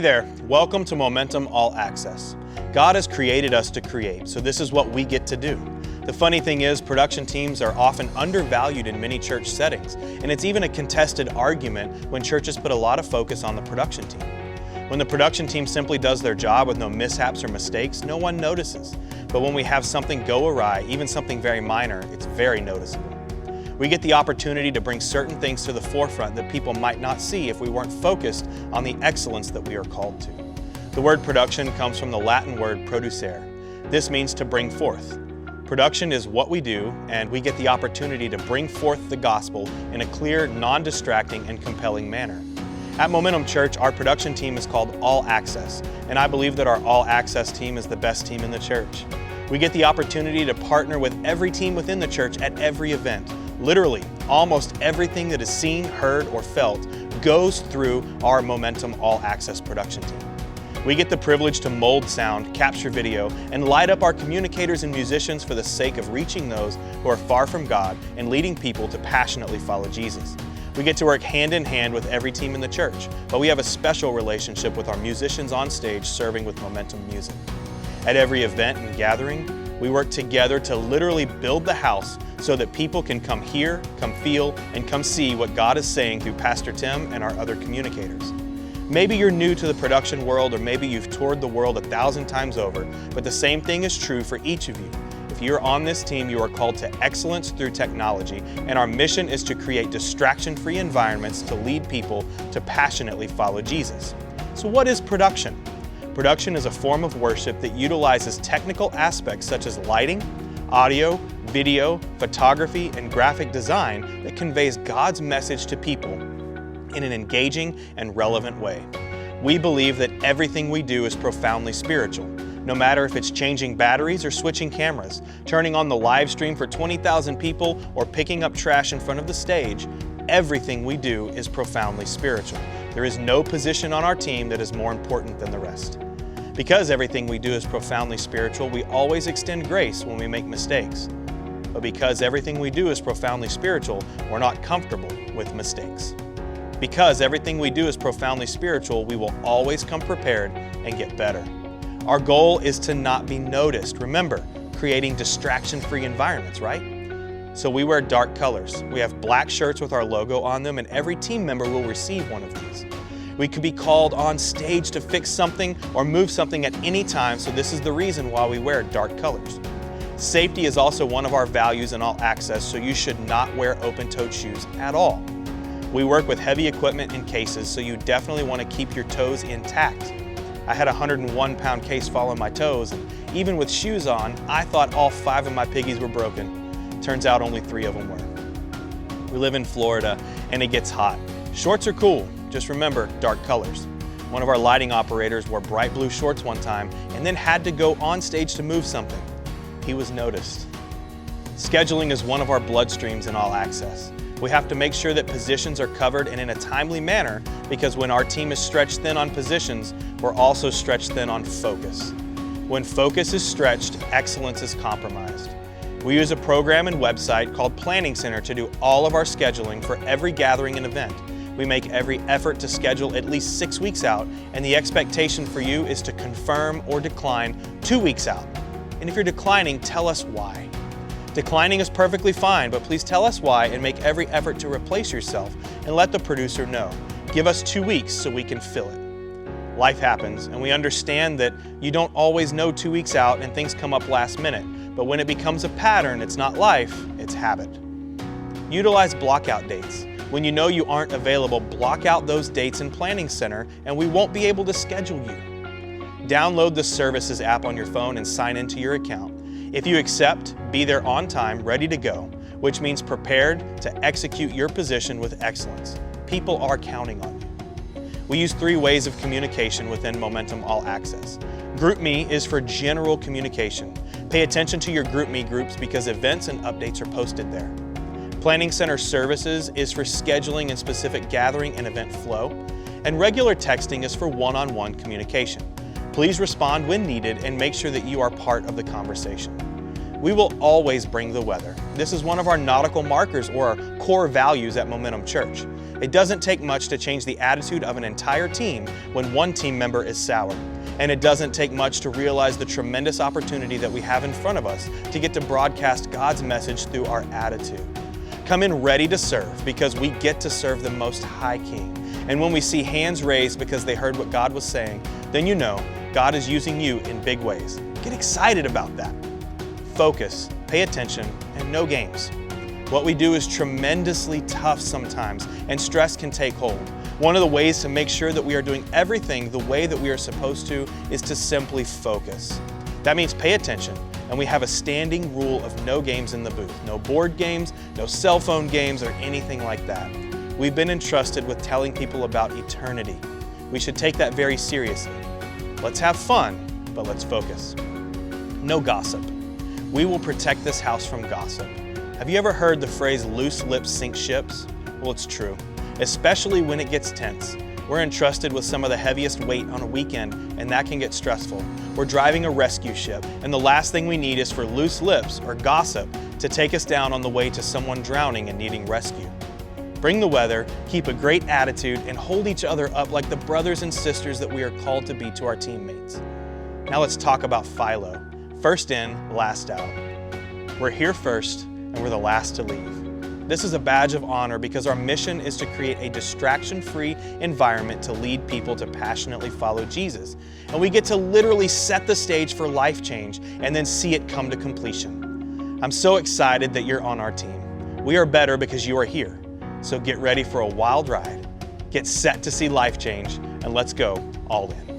Hey there, welcome to Momentum All Access. God has created us to create, so this is what we get to do. The funny thing is, production teams are often undervalued in many church settings, and it's even a contested argument when churches put a lot of focus on the production team. When the production team simply does their job with no mishaps or mistakes, no one notices. But when we have something go awry, even something very minor, it's very noticeable. We get the opportunity to bring certain things to the forefront that people might not see if we weren't focused on the excellence that we are called to. The word production comes from the Latin word producere. This means to bring forth. Production is what we do, and we get the opportunity to bring forth the gospel in a clear, non-distracting, and compelling manner. At Momentum Church, our production team is called All Access, and I believe that our All Access team is the best team in the church. We get the opportunity to partner with every team within the church at every event. Literally, almost everything that is seen, heard, or felt goes through our Momentum All Access production team. We get the privilege to mold sound, capture video, and light up our communicators and musicians for the sake of reaching those who are far from God and leading people to passionately follow Jesus. We get to work hand in hand with every team in the church, but we have a special relationship with our musicians on stage serving with Momentum music. At every event and gathering, we work together to literally build the house so that people can come hear, come feel, and come see what God is saying through Pastor Tim and our other communicators. Maybe you're new to the production world, or maybe you've toured the world 1,000 times over, but the same thing is true for each of you. If you're on this team, you are called to excellence through technology, and our mission is to create distraction-free environments to lead people to passionately follow Jesus. So what is production? Production is a form of worship that utilizes technical aspects such as lighting, audio, video, photography, and graphic design that conveys God's message to people in an engaging and relevant way. We believe that everything we do is profoundly spiritual. No matter if it's changing batteries or switching cameras, turning on the live stream for 20,000 people, or picking up trash in front of the stage, everything we do is profoundly spiritual. There is no position on our team that is more important than the rest. Because everything we do is profoundly spiritual, we always extend grace when we make mistakes. But because everything we do is profoundly spiritual, we're not comfortable with mistakes. Because everything we do is profoundly spiritual, we will always come prepared and get better. Our goal is to not be noticed. Remember, creating distraction-free environments, right? So we wear dark colors. We have black shirts with our logo on them, and every team member will receive one of these. We could be called on stage to fix something or move something at any time, so this is the reason why we wear dark colors. Safety is also one of our values in All Access, so you should not wear open-toed shoes at all. We work with heavy equipment and cases, so you definitely want to keep your toes intact. I had a 101-pound case fall on my toes, and even with shoes on, I thought all 5 of my piggies were broken. Turns out only 3 of them were. We live in Florida, and it gets hot. Shorts are cool, just remember dark colors. One of our lighting operators wore bright blue shorts one time and then had to go on stage to move something. He was noticed. Scheduling is one of our bloodstreams in All Access. We have to make sure that positions are covered and in a timely manner, because when our team is stretched thin on positions, we're also stretched thin on focus. When focus is stretched, excellence is compromised. We use a program and website called Planning Center to do all of our scheduling for every gathering and event. We make every effort to schedule at least 6 weeks out, and the expectation for you is to confirm or decline 2 weeks out. And if you're declining, tell us why. Declining is perfectly fine, but please tell us why and make every effort to replace yourself, and let the producer know. Give us 2 weeks so we can fill it. Life happens, and we understand that you don't always know 2 weeks out and things come up last minute, but when it becomes a pattern, it's not life, it's habit. Utilize blockout dates. When you know you aren't available, block out those dates in Planning Center, and we won't be able to schedule you. Download the Services app on your phone and sign into your account. If you accept, be there on time, ready to go, which means prepared to execute your position with excellence. People are counting on you. We use 3 ways of communication within Momentum All Access. GroupMe is for general communication. Pay attention to your GroupMe groups because events and updates are posted there. Planning Center Services is for scheduling and specific gathering and event flow. And regular texting is for one-on-one communication. Please respond when needed and make sure that you are part of the conversation. We will always bring the weather. This is one of our nautical markers or our core values at Momentum Church. It doesn't take much to change the attitude of an entire team when one team member is sour. And it doesn't take much to realize the tremendous opportunity that we have in front of us to get to broadcast God's message through our attitude. Come in ready to serve because we get to serve the Most High King. And when we see hands raised because they heard what God was saying, then you know God is using you in big ways. Get excited about that. Focus, pay attention, and no games. What we do is tremendously tough sometimes, and stress can take hold. One of the ways to make sure that we are doing everything the way that we are supposed to is to simply focus. That means pay attention, and we have a standing rule of no games in the booth. No board games, no cell phone games, or anything like that. We've been entrusted with telling people about eternity. We should take that very seriously. Let's have fun, but let's focus. No gossip. We will protect this house from gossip. Have you ever heard the phrase loose lips sink ships? Well, it's true, especially when it gets tense. We're entrusted with some of the heaviest weight on a weekend, and that can get stressful. We're driving a rescue ship, and the last thing we need is for loose lips or gossip to take us down on the way to someone drowning and needing rescue. Bring the weather, keep a great attitude, and hold each other up like the brothers and sisters that we are called to be to our teammates. Now let's talk about Philo. First in, last out. We're here first, and we're the last to leave. This is a badge of honor because our mission is to create a distraction-free environment to lead people to passionately follow Jesus. And we get to literally set the stage for life change and then see it come to completion. I'm so excited that you're on our team. We are better because you are here. So get ready for a wild ride, get set to see life change, and let's go all in.